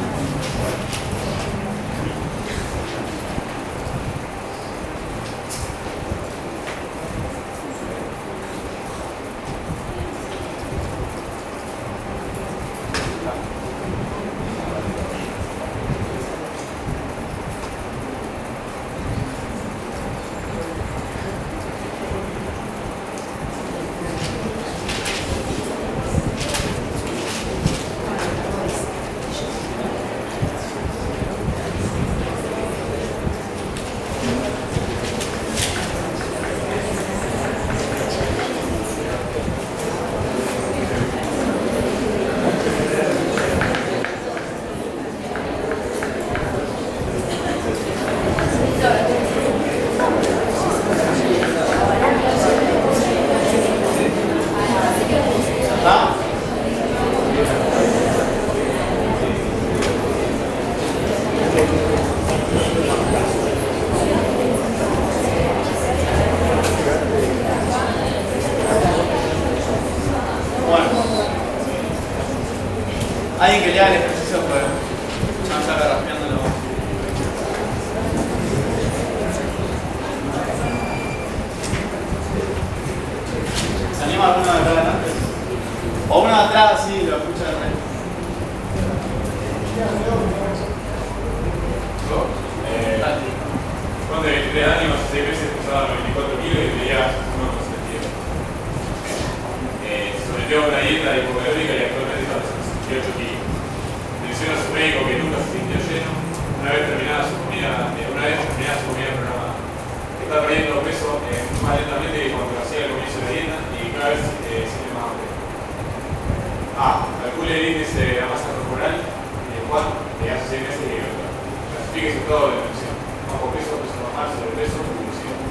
S2: Fíjese todo de mención. Bajo peso, peso normal, sobrepeso, obesidad.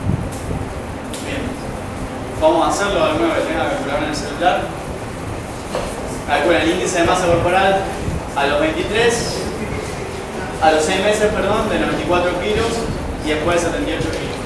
S1: Bien. Vamos a hacerlo de nuevo, que tenga que calcular en el celular. Calcula el índice de masa corporal a los 23, a los 6 meses, perdón, de 94 kilos y después de 78 kilos.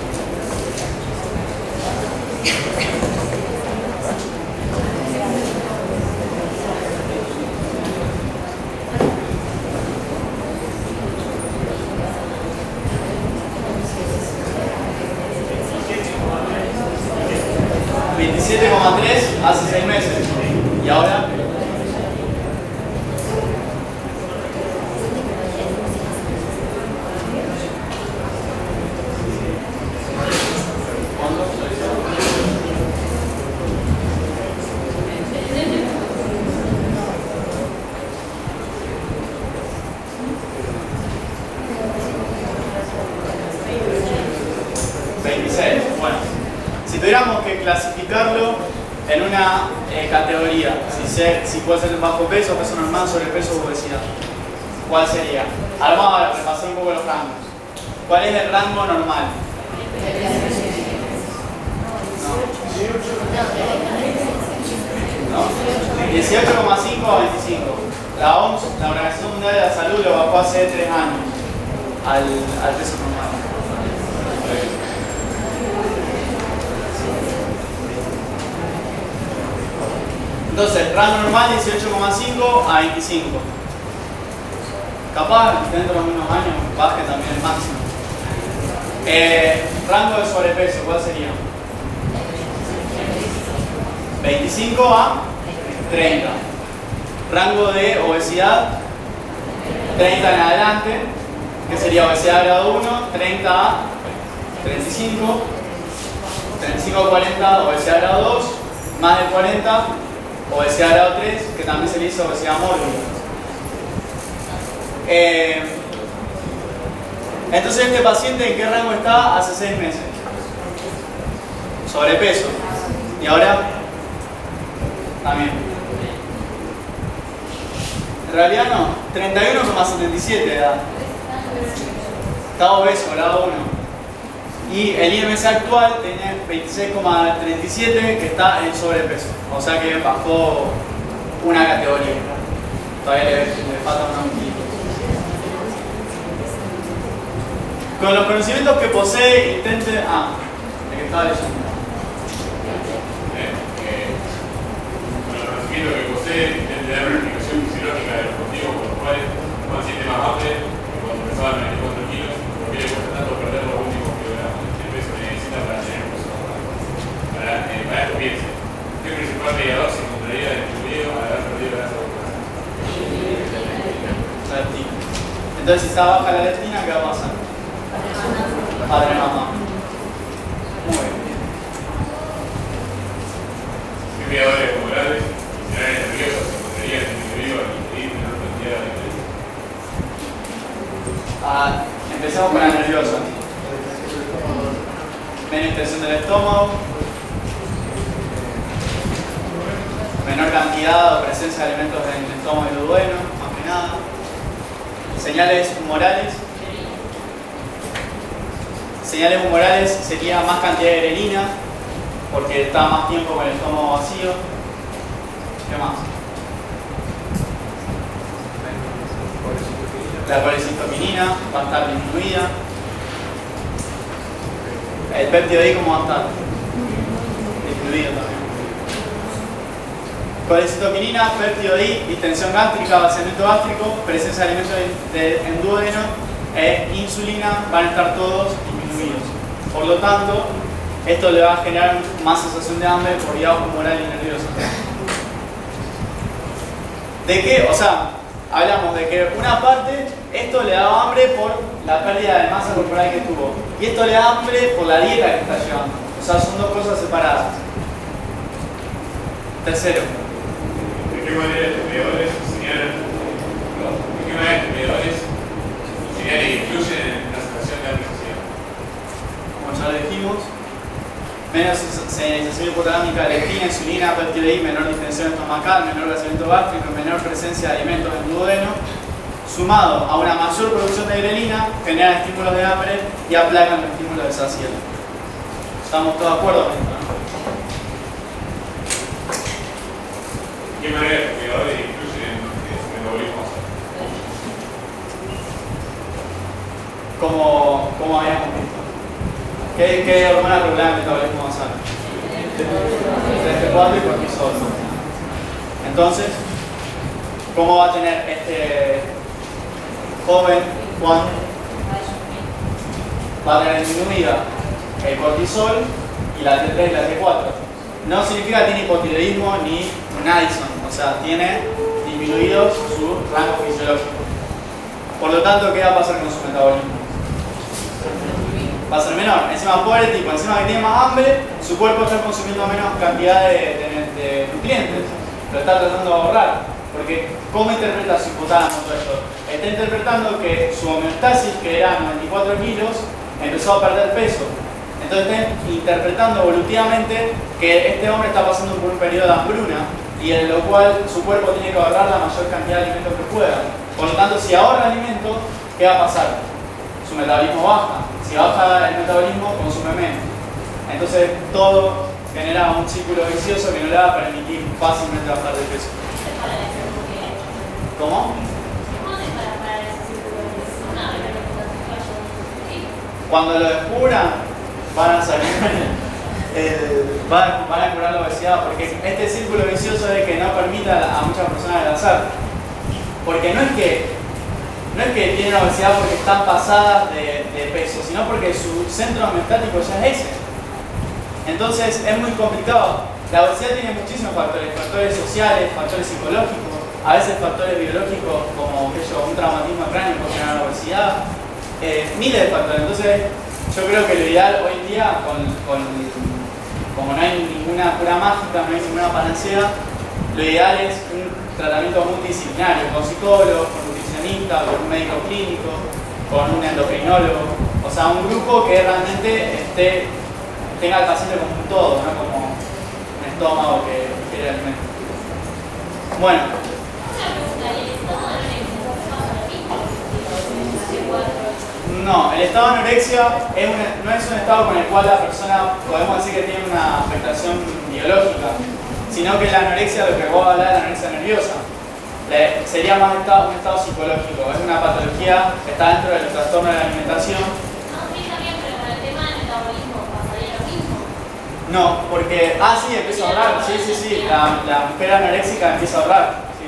S1: $27,3 hace 6 meses. Y ahora tuviéramos que clasificarlo en una categoría, si puede ser bajo peso, peso normal, sobrepeso o obesidad, ¿cuál sería? Ahora vamos a repasar un poco los rangos. ¿Cuál es el rango normal? ¿No? 18,5 a 25. La OMS, la Organización Mundial de la Salud, lo bajó hace 3 años al peso normal. Entonces, rango normal 18,5 a 25. Capaz dentro de unos años baje también el máximo. Rango de sobrepeso, ¿cuál sería? 25 a 30. Rango de obesidad 30 en adelante, que sería obesidad grado 1, 30 a 35, 35 a 40 obesidad grado 2, más de 40 obesidad grado 3, que también se le dice obesidad mórbida. Entonces, este paciente, ¿en qué rango está hace 6 meses? Sobrepeso. Y ahora también. En realidad no, 31,77 de edad. Está obeso, grado 1. Y el IMC actual tiene 26,37, que está en sobrepeso. O sea que bajó una categoría. Todavía le falta un poquito. Con los conocimientos que posee, intente... ¿de qué estaba leyendo?
S2: Con los conocimientos que posee, intente dar una explicación fisiológica de los motivos por los cuales un paciente más hambre que cuando pesaba 94 kilos, ¿por qué le cuesta tanto perder los últimos kilogramos de peso que necesita para tener un peso normal? Para esto piense, ¿qué principal mediador se encontraría distribuido al haber perdido grasa corporal?
S1: La leptina. Entonces, si está baja la leptina, ¿qué va a pasar? Padre, mamá. Muy bien.
S2: ¿Qué mediadores corporales, señales nerviosas se encontrarían en el individuo al ingerir menor cantidad de alimentos?
S1: Empezamos con la nerviosa. Menos extensión del estómago. Menor cantidad o presencia de alimentos en el estómago y el duodeno, más que nada. Señales humorales. Señales humorales sería más cantidad de grelina, porque está más tiempo con el estómago vacío. ¿Qué más? La colecistopinina va a estar disminuida. El péptido I, ¿cómo va a estar? Disminuido también. Colecistopinina, péptido I, distensión gástrica, vaciamiento gástrico, presencia de alimentos en duodeno e insulina van a estar todos disminuidos. Por lo tanto, esto le va a generar más sensación de hambre por vía humoral y nerviosa. ¿De qué? O sea, hablamos de que una parte, esto le da hambre por la pérdida de masa corporal que tuvo. Y esto le da hambre por la dieta que está llevando. O sea, son dos cosas separadas. Tercero.
S2: ¿De qué manera estos mediadores señalan? ¿De qué manera estos mediadores señalan e influyen en la sensación de hambre social?
S1: Como ya lo dijimos, menos señalización hipotalámica de leptina, insulina, péptido I, menor distensión estomacal, menor vaciamiento gástrico, menor presencia de alimentos en duodeno, sumado a una mayor producción de grelina, generan estímulos de hambre y aplacan los estímulos de saciedad. ¿Estamos todos de acuerdo con esto, no?
S2: ¿Qué manera de investigadores influyen en el metabolismo?
S1: Como habíamos visto. ¿Qué hormona regular el metabolismo basal? TRPV4 y cortisol. Entonces, ¿cómo va a tener este joven Juan? Va a tener disminuida el cortisol y la T3 y la T4. No significa que tiene hipotiroidismo ni un Addison, o sea, tiene disminuido su rango fisiológico. Por lo tanto, ¿qué va a pasar con su metabolismo? Va a ser menor. Encima, pobre tipo, encima que tiene más hambre, su cuerpo está consumiendo menos cantidad de nutrientes. Lo está tratando de ahorrar. Porque, ¿cómo interpreta su hipotálamo todo esto? Está interpretando que su homeostasis, que era 94 kilos, empezó a perder peso. Entonces está interpretando evolutivamente que este hombre está pasando por un periodo de hambruna y en lo cual su cuerpo tiene que ahorrar la mayor cantidad de alimentos que pueda. Por lo tanto, si ahorra alimentos, ¿qué va a pasar? Su metabolismo baja. Si baja el metabolismo, consume menos. Entonces todo genera un círculo vicioso que no le va a permitir fácilmente bajar de peso. ¿Cómo? Cuando lo descubran, van a salir, van a curar la obesidad, porque este círculo vicioso es que no permita a muchas personas adelgazar. Porque no es que tienen obesidad porque están pasadas de peso, sino porque su centro homeostático ya es ese. Entonces es muy complicado. La obesidad tiene muchísimos factores, factores sociales, factores psicológicos, a veces factores biológicos como un traumatismo cráneo puede generar obesidad, miles de factores. Entonces yo creo que lo ideal hoy en día, como no hay ninguna cura mágica, no hay ninguna panacea, lo ideal es un tratamiento multidisciplinario, con psicólogos, con nutricionistas, con un médico clínico, con un endocrinólogo, o sea, un grupo que realmente tenga al paciente como un todo, no como un estómago que quiere alimento. Bueno. No, el estado de anorexia no es un estado con el cual la persona podemos decir que tiene una afectación biológica, sino que la anorexia, lo que vos hablar de la anorexia nerviosa, sería más un estado psicológico, es una patología que está dentro del trastorno de la alimentación. No, porque, sí, empieza a ahorrar, sí, la mujer anoréxica empieza a ahorrar, sí.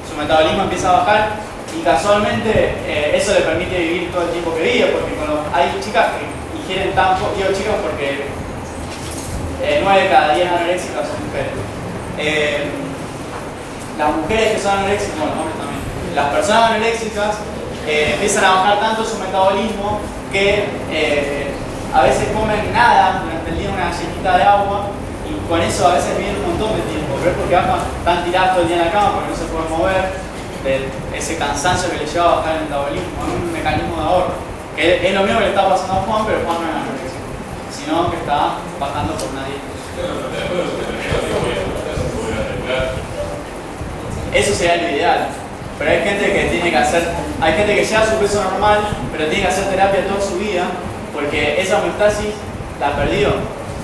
S1: Su metabolismo empieza a bajar y casualmente eso le permite vivir todo el tiempo que vive, porque hay chicas que ingieren tan poco, digo chicas porque 9 de cada 10 anoréxicas son mujeres. Las mujeres que son anoréxicas, bueno, los hombres también, las personas anoréxicas empiezan a bajar tanto su metabolismo que a veces comen nada durante el día, una galletita de agua, y con eso a veces viven un montón de tiempo, pero es porque están tirados todo el día en la cama porque no se pueden mover, de ese cansancio que les lleva a bajar el metabolismo, es un mecanismo de ahorro, que es lo mismo que le está pasando a Juan, pero Juan no es anoréxico, sino que está bajando por nadie. Eso sería lo ideal, pero hay gente que hay gente que llega a su peso normal, pero tiene que hacer terapia toda su vida, porque esa homeostasis la perdió.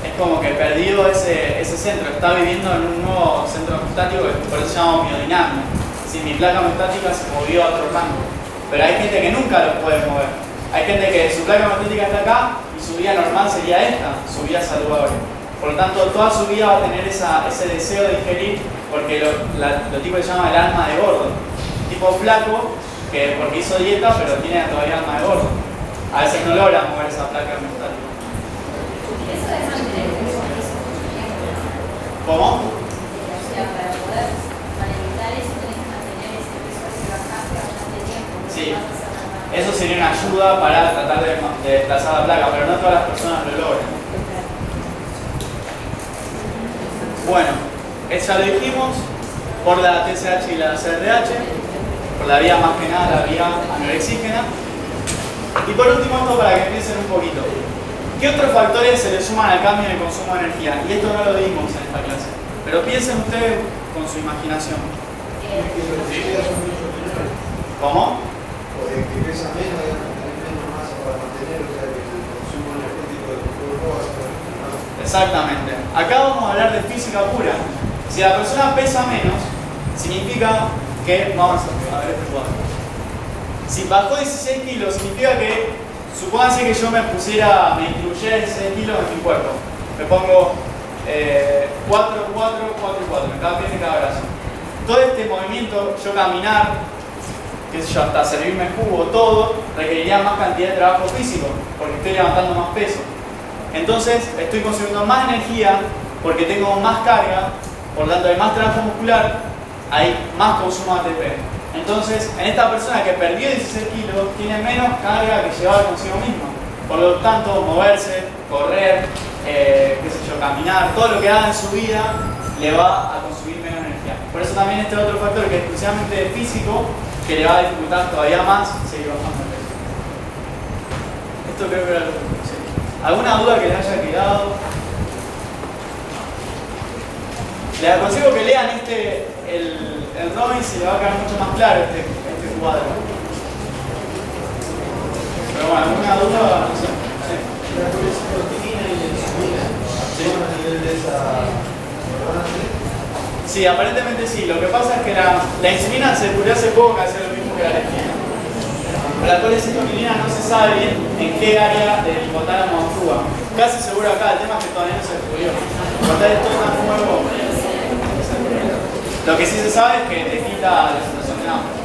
S1: Es como que perdió ese centro, está viviendo en un nuevo centro homeostático, que por eso se llama biodinamia. Si mi placa homeostática se movió a otro rango, pero hay gente que nunca lo puede mover. Hay gente que su placa homeostática está acá y su vida normal sería esta, su vida saludable. Por lo tanto, toda su vida va a tener ese deseo de ingerir, porque lo tipo que se llama el alma de gordo. Tipo flaco, que porque hizo dieta, pero tiene todavía alma de gordo. A veces no logra mover esa placa homeostática.
S5: Eso es mantener el peso.
S1: ¿Cómo?
S5: O sea, para poder alimentar eso tenés que mantener ese peso que bajaste bastante tiempo.
S1: Sí. Eso sería una ayuda para tratar de desplazar la placa, pero no todas las personas lo logran. Bueno, ya lo dijimos, por la TSH y la CRH, por la vía más que nada, la vía anorexígena. Y por último, esto para que piensen un poquito. ¿Qué otros factores se le suman al cambio en el consumo de energía? Y esto no lo dimos en esta clase, pero piensen ustedes con su imaginación. ¿Cómo?
S8: que pesa menos, digamos, tener menos masa para mantener, o sea, que el consumo energético del cuerpo va a ser menor.
S1: Exactamente. Acá vamos a hablar de física pura. Si la persona pesa menos, significa que, vamos a ver este cuadro. Si bajó 16 kilos, significa que, supóngase que yo me incluyera 16 kilos en mi cuerpo. Me pongo 4, 4, 4 y 4, en cada pierna y cada brazo. Todo este movimiento, yo caminar, qué sé yo, hasta servirme el jugo, todo, requeriría más cantidad de trabajo físico, porque estoy levantando más peso. Entonces, estoy consumiendo más energía, porque tengo más carga, por lo tanto hay más trabajo muscular, hay más consumo de ATP. Entonces, en esta persona que perdió 16 kilos, tiene menos carga que llevar consigo mismo. Por lo tanto, moverse, correr, qué sé yo, caminar, todo lo que haga en su vida le va a consumir menos energía. Por eso también este otro factor que es exclusivamente físico, que le va a dificultar todavía más seguir bajando el peso. Esto creo que era lo que sí. ¿Alguna duda que les haya quedado? Les aconsejo que lean el drawing, se le va a quedar mucho más claro este cuadro. Pero bueno, ¿alguna duda? No sé. Sí.
S8: La colesterolina y la insulina,
S1: Sí.
S8: ¿son a nivel de esa hormona?
S1: Sí, aparentemente sí. Lo que pasa es que la insulina se descubrió hace poco que hace lo mismo que la leptina. Pero la colesterolina no se sabe bien en qué área del hipotálamo actúa. Casi seguro acá, el tema es que todavía no se descubrió. Como tal, esto es tan nuevo. Lo que sí se sabe es que te quita la sensación de hambre.